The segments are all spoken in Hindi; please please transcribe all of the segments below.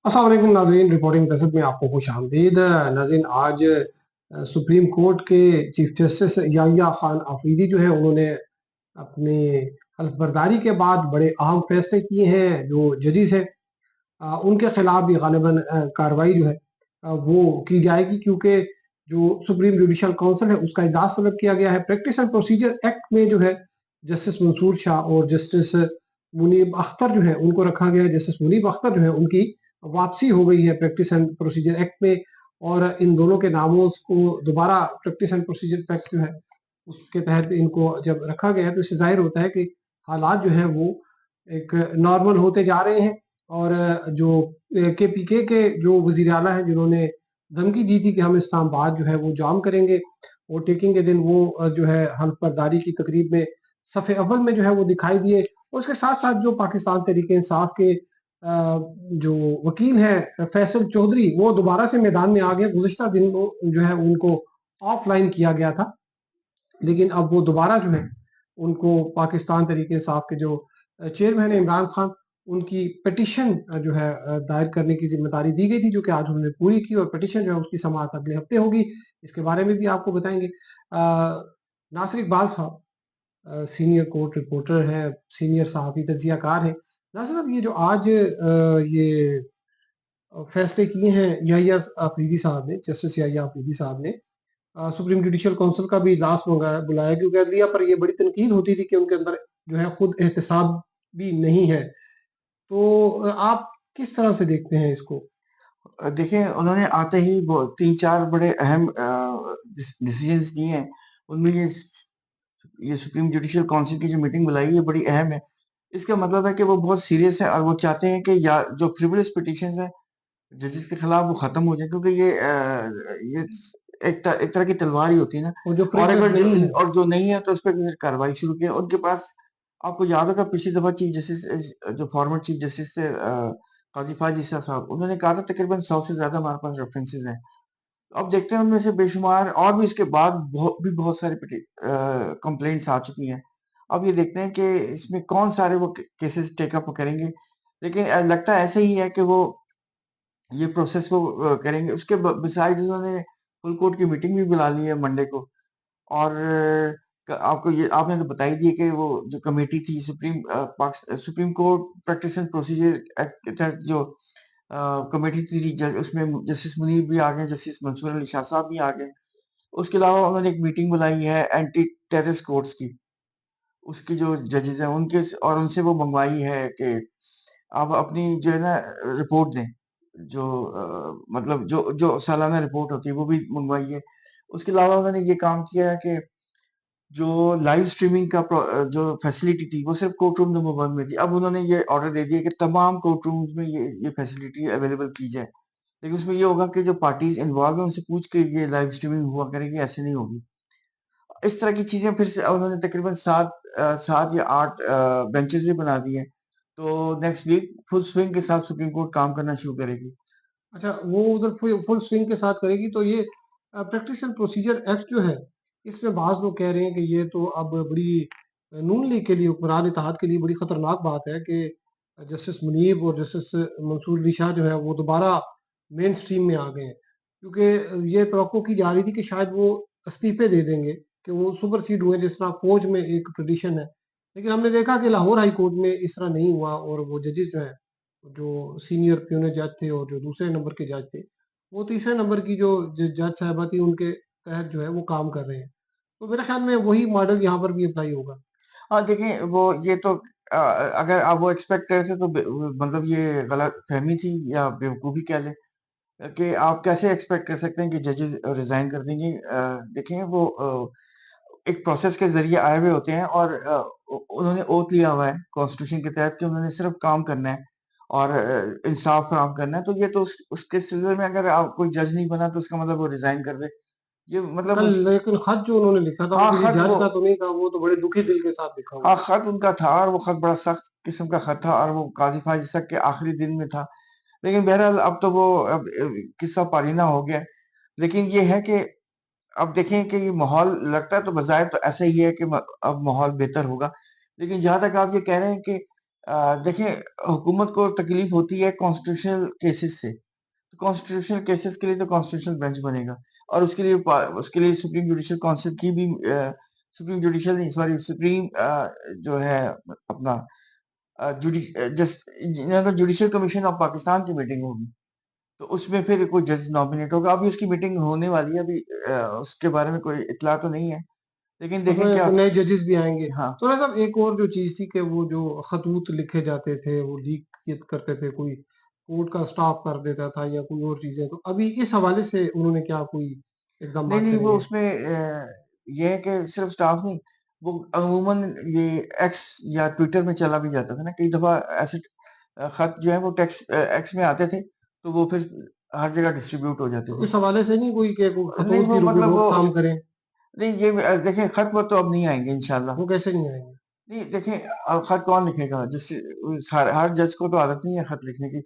अस्सलाम वालेकुम नाज़रीन, रिपोर्टिंग तसद में आपको खुश-आमदीद। नाज़रीन, आज सुप्रीम कोर्ट के चीफ जस्टिस याहिया खान आफरीदी जो है उन्होंने अपनी हल्फ़बर्दारी के बाद बड़े अहम फैसले किए हैं। जो जजेस हैं उनके खिलाफ भी गालिबन कार्रवाई जो है वो की जाएगी, क्योंकि जो सुप्रीम जुडिशल काउंसिल है उसका इजलास तलब किया गया है। प्रैक्टिस एंड प्रोसीजर एक्ट में जो है जस्टिस मंसूर शाह और जस्टिस मुनीब अख्तर जो है उनको रखा गया है। जस्टिस मुनीब अख्तर जो है उनकी वापसी हो गई है प्रैक्टिस एंड प्रोसीजर एक्ट में, और इन दोनों के नामों को दोबारा प्रैक्टिस एंड प्रोसीजर एक्ट जो है उसके तहत इनको जब रखा गया है, तो इससे जाहिर होता है कि हालात जो है वो एक नॉर्मल होते जा रहे हैं। और जो केपीके के जो वजीर आला हैं जिन्होंने धमकी दी थी कि हम इस्लामाबाद जो है वो जाम करेंगे, वोट टेकिंग के दिन वो जो है हल्फ बर्दारी की तकरीब में सफ़े अव्वल में जो है वो दिखाई दिए। और उसके साथ साथ जो पाकिस्तान तहरीक इंसाफ के जो वकील हैं फैसल चौधरी, वो दोबारा से मैदान में आ गए। गुज़िश्ता दिन जो है उनको ऑफलाइन किया गया था, लेकिन अब वो दोबारा जो है उनको पाकिस्तान तहरीक इंसाफ के जो चेयरमैन है इमरान खान, उनकी पिटीशन जो है दायर करने की जिम्मेदारी दी गई थी, जो कि आज उन्होंने पूरी की, और पिटीशन जो है उसकी समाअत अगले हफ्ते होगी। इसके बारे में भी आपको बताएंगे। नासिर इकबाल साहब सीनियर कोर्ट रिपोर्टर है, सीनियर सहाफ़ी तज्ज़ियाकार हैं। नासिर साहब, ये जो आज ये फैसले किए हैं याहिया आफरीदी साहब ने, जस्टिस याहिया आफरीदी साहब ने, सुप्रीम जुडिशल काउंसिल का भी इजलास बुलाया, क्योंकि अदलिया पर ये बड़ी तनकीद होती थी कि उनके अंदर जो है खुद एहतसाब भी नहीं है। तो आप किस तरह से देखते हैं इसको? देखिए, उन्होंने आते ही वो 3-4 बड़े अहम डिसीजंस लिए हैं। उनमें ये सुप्रीम जुडिशियल काउंसिल की जो मीटिंग बुलाई है, ये बड़ी अहम है। इसका मतलब है कि वो बहुत सीरियस है और वो चाहते हैं कि या जो फ्रिवोलस पिटीशंस हैं, जजेस के खिलाफ वो खत्म हो जाए, क्योंकि ये एक तरह की तलवार ही होती है ना। और जो और फ्रिवलेस अगर जो नहीं है। और जो नहीं है तो उस पे फिर कार्रवाई शुरू की है। उनके पास आपको याद होगा पिछली दफ़ा चीफ जस्टिस जो फॉर्मर चीफ जस्टिस थे काज़ी फ़ाज़ ईसा साहब, उन्होंने कहा था तकरीबन 100 से ज़्यादा हमारे पास रेफरेंसेस हैं। अब देखते हैं उनमें से बेशुमार और भी इसके बाद बहुत सारी कंप्लेंट्स आ चुकी हैं। अब ये देखते हैं कि इसमें कौन सारे वो केसेस टेक अप करेंगे। लेकिन लगता ऐसा ही है कि वो ये प्रोसेस को करेंगे। उसके बिसाइड्स उन्होंने फुल कोर्ट की मीटिंग भी बुला ली है मंडे को। और आपको ये आपने तो बता ही दिया कि वो जो कमेटी थी supreme court practice and procedure act के तहत जो कमेटी थी, उसमें जस्टिस मुनीर भी आ गए, जस्टिस मंसूर अली शाह साहब भी आ गए। उसके अलावा उन्होंने एक मीटिंग बुलाई है एंटी टेररिस्ट कोर्ट्स की, उसकी जो जजेस हैं उनके और उनसे वो मंगवाई है कि आप अपनी जो है ना रिपोर्ट दें, जो मतलब जो सालाना रिपोर्ट होती है वो भी मंगवाई है। उसके अलावा उन्होंने ये काम किया है कि जो लाइव स्ट्रीमिंग का जो फैसिलिटी थी वो सिर्फ कोर्ट रूम नंबर 1 में थी। अब उन्होंने ये ऑर्डर दे दिया कि तमाम कोर्ट रूम्स में ये फैसिलिटी अवेलेबल की जाए। लेकिन उसमें ये होगा कि जो पार्टीज इन्वॉल्व है उनसे पूछ के ये लाइव स्ट्रीमिंग हुआ करेगी, ऐसे नहीं होगी। इस तरह की चीजें फिर से उन्होंने तकरीबन 7 या 8 बेंचेस भी बना दिए हैं। तो नेक्स्ट वीक फुल स्विंग के साथ सुप्रीम कोर्ट काम करना शुरू करेगी। अच्छा, वो उधर फुल स्विंग के साथ करेगी, तो ये प्रैक्टिस एंड प्रोसीजर एक्ट जो है, इसमें बाज़ लोग कह रहे हैं कि ये तो अब बड़ी नून लीग के लिए, हुक्मरान इत्तेहाद के लिए बड़ी खतरनाक बात है कि जस्टिस मुनीब और जस्टिस मंसूर अली शाह जो है वो दोबारा मेन स्ट्रीम में आ गए हैं। क्योंकि ये तवक्को की जा रही थी कि शायद वो इस्तीफे दे देंगे, कि वो सुपरसीड हुए, जिस तरह फौज में एक ट्रेडिशन है। लेकिन हमने देखा कि लाहौर हाई कोर्ट में इस तरह नहीं हुआ, और वो जजेस जो हैं, जो सीनियर प्यूनर जज थे और जो दूसरे नंबर के जज थे, वो तीसरे नंबर की जो जज साहिबा थी, उनके तहत जो है वो काम कर रहे हैं। तो मेरे ख्याल में वही मॉडल यहाँ पर भी अप्लाई होगा। हाँ, देखिए वो ये तो अगर आप वो एक्सपेक्ट कर रहे थे तो मतलब ये गलतफहमी थी या बेवकूफ़ी कह लें। कि आप कैसे एक्सपेक्ट कर सकते हैं कि जजेस रिज़ाइन कर देंगे। देखें वो एक प्रोसेस के ज़रिए आए हुए होते हैं और उन्होंने ओथ लिया हुआ है कॉन्स्टिट्यूशन के तहत कि उन्होंने सिर्फ़ काम करना है और इंसाफ फराहम करना है। तो ये तो उसके सिलसिले में अगर आप कोई जज नहीं बना तो उसका मतलब वो रिज़ाइन कर दे। ये मतलब कल उस लेकिन खत जो उन्होंने लिखा था, वो हाँ, किसी खत जज वो का तो नहीं था, वो तो बड़े दुखी दिल के साथ लिखा हुआ हाँ, था। खत उनका था और वो खत बड़ा सख्त किस्म का खत था और वो काज़ी फ़ाज़ तक के आखिरी दिन में था। लेकिन बहरहाल अब तो वो अब किस्सा पारीना हो गया है। लेकिन ये है कि अब देखें कि ये माहौल लगता है तो बज़ाहिर तो ऐसा ही है कि अब माहौल बेहतर होगा। लेकिन जहाँ तक आप ये कह रहे हैं कि देखिए, हुकूमत को तकलीफ होती है कॉन्स्टिट्यूशनल केसेस से। कॉन्स्टिट्यूशनल केसेस के लिए तो कॉन्स्टिट्यूशनल बेंच बनेगा और उसके लिए सुप्रीम जुडिशियल काउंसिल की भी सुप्रीम जुडिशियल नहीं, सॉरी, सुप्रीम जो है अपना just judicial commission of Pakistan की मीटिंग होगी। तो उसमें फिर कोई जज नॉमिनेट होगा। अभी उसकी मीटिंग होने वाली है, अभी उसके बारे में कोई इत्तला तो नहीं है, लेकिन देखें उसमें क्या। कोई नए जजेस भी आएँगे। हाँ। तो ना साहब एक और जो चीज़ थी कि वो जो खतूत लिखे जाते थे, वो लीक कित करते थे, कोई कोर्ट का स्टाफ कर देता था या कोई और चीज़ें। तो अभी इस हवाले से उन्होंने क्या कोई नहीं, इक़दामात नहीं, करे वो हैं? उसमें ये है कि सिर्फ स्टाफ नहीं, वो अमूमन ये एक्स या ट्विटर में चला भी जाता था ना, कई दफ़ा ऐसे खत जो है वो एक्स में आते थे, तो वो फिर हर जगह डिस्ट्रीब्यूट हो जाते तो थे। इस हवाले से नहीं कोई के कोई नहीं, खतूत वो की कोई मतलब वो रोकथाम करें? नहीं, ये देखिए, खत वो तो अब नहीं आएँगे इंशाल्लाह। वो कैसे नहीं आएँगे? नहीं, देखिए, खत कौन लिखेगा? हर जज को तो आदत नहीं है खत लिखने की।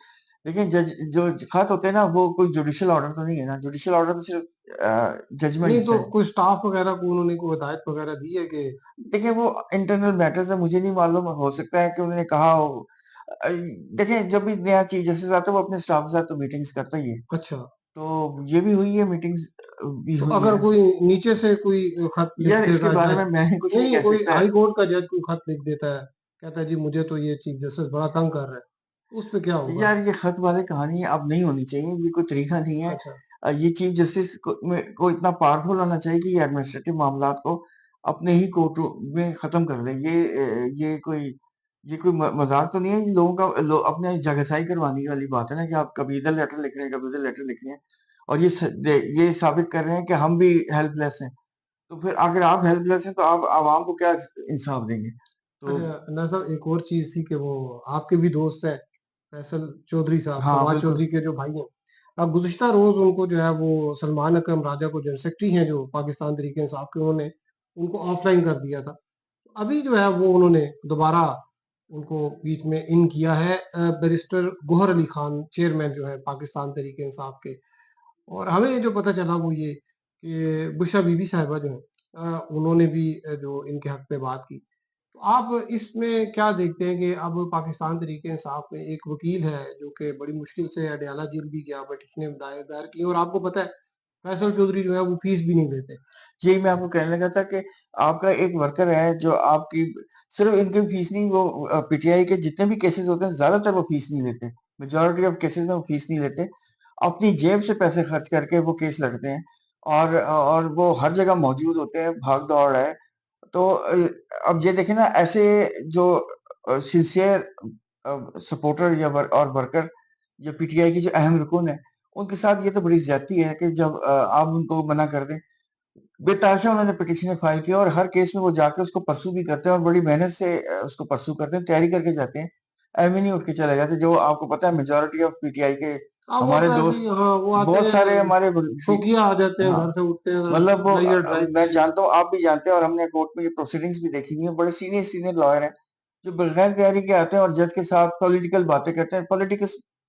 देखिए, जो खत होते हैं ना, वो कोई जुडिशियल ऑर्डर तो नहीं है ना, जुडिशियल ऑर्डर तो सिर्फ नहीं जजमेंट्स तो है। कोई स्टाफ वग़ैरह को उन्होंने कोई हिदायत वग़ैरह दी है कि देखिए, वो इंटरनल मैटर्स है, मुझे नहीं मालूम, हो सकता है कि उन्होंने कहा हो। देखिए, जब भी नया चीफ जस्टिस आता है, वो अपने स्टाफ के साथ तो मीटिंग्स करता ही है। अच्छा, तो ये भी हुई है, मीटिंग्स भी तो हुई अगर है। कोई नीचे से कोई खत लिख यार, इसके देगा बारे में जज मैं कुछ नहीं, नहीं नहीं कह कोई सकता। हाई कोर्ट का जज कोई खत लिख देता है, कहता है जी मुझे तो ये चीफ जस्टिस बड़ा तंग कर रहा है, उस पे क्या होगा? यार, ये खत वाली कहानी अब नहीं होनी चाहिए, ये कोई तरीका नहीं है। अच्छा, ये चीफ जस्टिस को इतना पावरफुल होना चाहिए कि ये एडमिनिस्ट्रेटिव मामलात को अपने ही कोर्ट में खत्म कर दे। ये कोई मजाक तो नहीं है। ये लोगों का अपने जगहसाई करवाने वाली बात है ना, कि आप कभी इधर लेटर लिख रहे हैं, कभी उधर लेटर लिख रहे हैं, और ये साबित कर रहे हैं कि हम भी हेल्पलेस हैं। तो फिर अगर आप हेल्पलेस हैं, तो आप आवाम को क्या इंसाफ देंगे? तो अच्छा ना साहब एक और चीज़ थी कि वो आपके भी दोस्त हैं, फैसल चौधरी साहब, हाँ, फवाद बिल्कुल। चौधरी के जो भाई हैं। गुज़िश्ता रोज़ उनको जो है वो सलमान अकरम राजा को जनरल सेक्रेटरी हैं जो पाकिस्तान तहरीक-ए-इंसाफ के, उन्होंने उनको ऑफलाइन कर दिया था। अभी जो है वो उन्होंने दोबारा उनको बीच में इन किया है, बैरिस्टर गौहर अली खान चेयरमैन जो है पाकिस्तान तहरीक-ए-इंसाफ के। और हमें जो पता चला वो ये कि बुशरा बीबी साहिबा जो हैं, उन्होंने भी जो इनके हक में बात की। तो आप इसमें क्या देखते हैं कि अब पाकिस्तान तहरीक-ए-इंसाफ में एक वकील है जो कि बड़ी मुश्किल से अडयाला जेल भी गया, पिटीशनें दायर दायर की, और आपको पता है फैसल चौधरी जो है वो फीस भी नहीं लेते। यही मैं आपको कहने लगा था कि आपका एक वर्कर है जो आपकी सिर्फ इनकी फीस नहीं, वो पीटीआई के जितने भी केसेस होते हैं, ज्यादातर वो फीस नहीं लेते। मेजोरिटी ऑफ केसेस में वो फीस नहीं लेते। अपनी जेब से पैसे खर्च करके वो केस लड़ते हैं, और वो हर जगह मौजूद होते हैं, भाग दौड़ है। तो अब ये देखें ना, ऐसे जो सिंसियर सपोर्टर और वर्कर या पीटीआई की जो अहम रुकन है, उनके साथ ये तो बड़ी ज्यादती है कि जब आप उनको मना कर दें। बेतहाशा उन्होंने पिटीशन फाइल किया, और हर केस में वो जाके उसको परसू भी करते हैं, और बड़ी मेहनत से उसको परसू करते हैं, तैयारी करके जाते हैं। ऐवें नहीं उठ के चले जाते, जो आपको पता है मेजॉरिटी ऑफ पीटीआई के वो हमारे तो ऐसे ही, दोस्त, हाँ, वो आते बहुत सारे हैं, हमारे शौकिया आ जाते हैं, हाँ, घर से उठते हैं, मतलब वो लाइयर ड्राइव के मैं लिए। जानता हूँ, आप भी जानते हैं, और हमने कोर्ट में ये प्रोसीडिंग्स भी देखी हुई है। बड़े सीनियर सीनियर लॉयर हैं जो बगैर तैयारी के आते हैं और जज के साथ पॉलिटिकल बातें करते हैं, पॉलिटिकल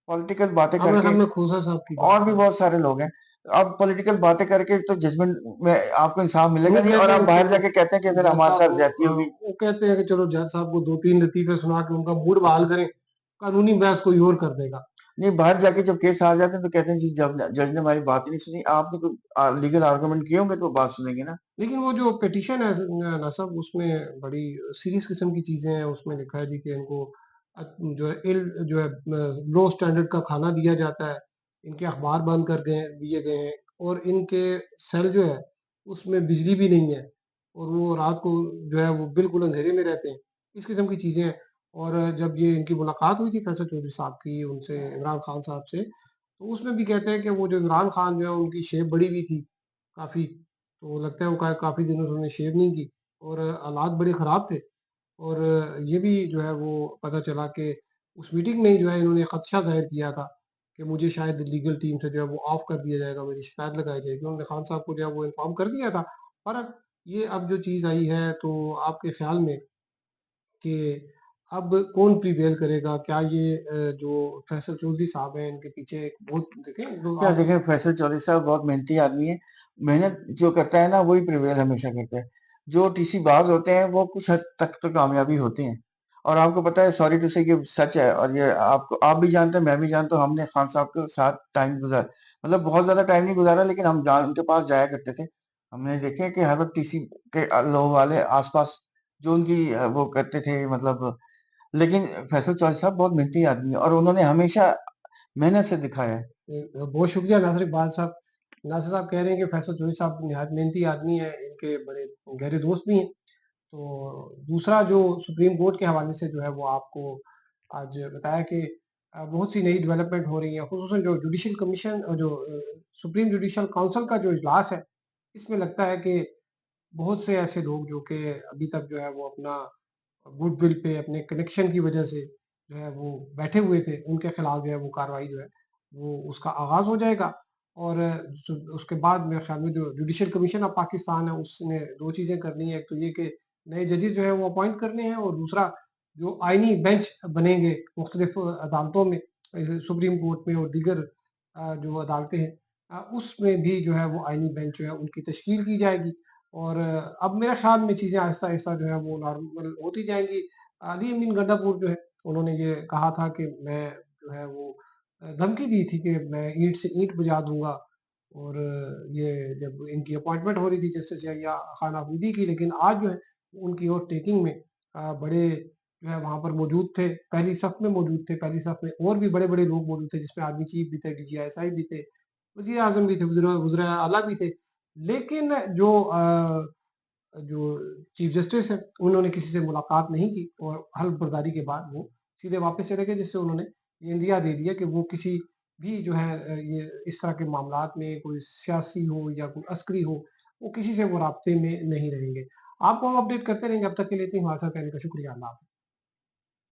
पॉलिटिकल बातें आपने करके। सामने खोसा साहब की बात और भी कर बहुत सारे लोग हैं। अब पॉलिटिकल बातें करके तो जजमेंट में आपको इंसाफ मिलेगा वो नहीं, और कहते आप हैं बाहर चलो जाके कहते हैं कि फिर जज हमारे साहब साथ को, ज्यादती होगी। वो कहते हैं कि चलो जज साहब को 2-3 लतीफ़े सुना के उनका मूड बहाल करें, कानूनी बहस कोई और कर देगा। नहीं, बाहर जाके जब केस आ जाते हैं तो कहते हैं जी, जब जज ने हमारी बात ही नहीं सुनी। आपने कोई लीगल आर्गुमेंट किए होंगे तो वो बात सुनेंगे ना। लेकिन वो जो पिटीशन है ना साहब, उसमें बड़ी सीरियस किस्म की चीज़ें हैं, उसमें लिखा है जी कि इनको जो है जो है लो स्टैंडर्ड का खाना दिया जाता है, इनके अखबार बंद कर गए दिए गए हैं, और इनके सेल जो है उसमें बिजली भी नहीं है, और वो रात को जो है वो बिल्कुल अंधेरे में रहते हैं। इस किस्म की चीज़ें हैं। और जब ये इनकी मुलाकात हुई थी फैसल चौधरी साहब की उनसे, इमरान खान साहब से, तो उसमें भी कहते हैं कि वो जो इमरान खान जो है उनकी शेप बढ़ी हुई थी काफ़ी, तो लगता है वो काफ़ी दिनों से उन्होंने शेव नहीं की, और हालात बड़े ख़राब थे। और ये भी जो है वो पता चला कि उस मीटिंग में ही जो है इन्होंने ख़दशा ज़ाहिर किया था कि मुझे शायद लीगल टीम से जो है वो ऑफ कर दिया जाएगा, मेरी शिकायत लगाई जाएगी। उन्होंने खान साहब को जो है वो इन्फॉर्म कर दिया था। पर ये अब जो चीज़ आई है, तो आपके ख़्याल में कि अब कौन प्रिवेल करेगा? क्या ये जो फैसल चौधरी साहब हैं इनके पीछे एक बहुत देखें जो क्या आप देखें, फैसल चौधरी साहब बहुत मेहनती आदमी है। मेहनत जो करता है ना, वही प्रिवेल हमेशा करता है। जो टीसी बाज होते हैं वो कुछ हद तक तो कामयाबी होते हैं, और आपको पता है सॉरी टू से ये सच है और ये आपको आप भी जानते हैं, मैं भी जानता हूँ, हमने खान साहब के साथ टाइम मतलब बहुत ज़्यादा टाइम नहीं गुज़ारा लेकिन हम जान उनके पास जाया करते थे। हमने देखे कि हर वक़्त टीसी के लोग वाले आस-पास जो उनकी वो करते थे मतलब लेकिन फैसल चौधरी साहब बहुत मेहनती आदमी है और उन्होंने हमेशा मेहनत से दिखाया है। बहुत शुक्रिया नासिर इकबाल साहब। नासिर साहब कह रहे हैं कि फैसल चौधरी साहब निहायत मेहनती आदमी हैं, इनके बड़े गहरे दोस्त भी हैं। तो दूसरा जो सुप्रीम कोर्ट के हवाले से जो है वो आपको आज बताया कि बहुत सी नई डेवलपमेंट हो रही है, ख़ुसूसन जो जुडिशल कमीशन और जो सुप्रीम जुडिशल काउंसिल का जो इजलास है, इसमें लगता है कि बहुत से ऐसे लोग जो कि अभी तक जो है वो अपना गुडविल पे अपने कनेक्शन की वजह से जो है वो बैठे हुए थे, उनके खिलाफ जो है वो कार्रवाई जो है वो उसका आगाज़ हो जाएगा। और उसके बाद मेरे ख्याल में जो जुडिशल कमीशन ऑफ पाकिस्तान है उसने 2 चीज़ें करनी है। एक तो ये कि नए जजेस जो है वो अपॉइंट करने हैं और दूसरा जो आईनी बेंच बनेंगे मुख्तलिफ अदालतों में, सुप्रीम कोर्ट में और दीगर जो अदालतें हैं, उसमें भी जो है वो आईनी बेंच जो है उनकी तश्कील की जाएगी। और अब मेरे ख़्याल में चीज़ें आहिस्ता-आहिस्ता जो है वो नॉर्मल होती जाएँगी। अली अमीन गंडापुर जो है उन्होंने ये कहा था कि मैं जो है वो धमकी दी थी कि मैं ईंट से ईंट बजा दूँगा। और ये जब इनकी अपॉइंटमेंट हो रही थी जस्टिस यहिया खान आफरीदी की, लेकिन आज जो है उनकी ओथ टेकिंग में बड़े जो है वहाँ पर मौजूद थे, पहली सफ में मौजूद थे, पहली सफ में और भी बड़े-बड़े लोग मौजूद थे जिसमें आर्मी चीफ भी थे, डीजीआईएसआई भी थे, वज़ीर-ए-आज़म भी थे, वज़ीर आला भी थे। लेकिन जो चीफ जस्टिस हैं, उन्होंने किसी से मुलाकात नहीं की और हल्फ बर्दारी के बाद वो सीधे वापस चले गए, जिससे उन्होंने ये इंदिया दे दिया कि वो किसी भी जो है ये इस तरह के मामलात में कोई सियासी हो या कोई अस्करी हो, वो किसी से वो राब्ते में नहीं रहेंगे। आपको हम अपडेट करते रहेंगे, अब तक के लिए इतना ही। हमारे साथ रहने का शुक्रिया। अल्लाह हाफ़िज़।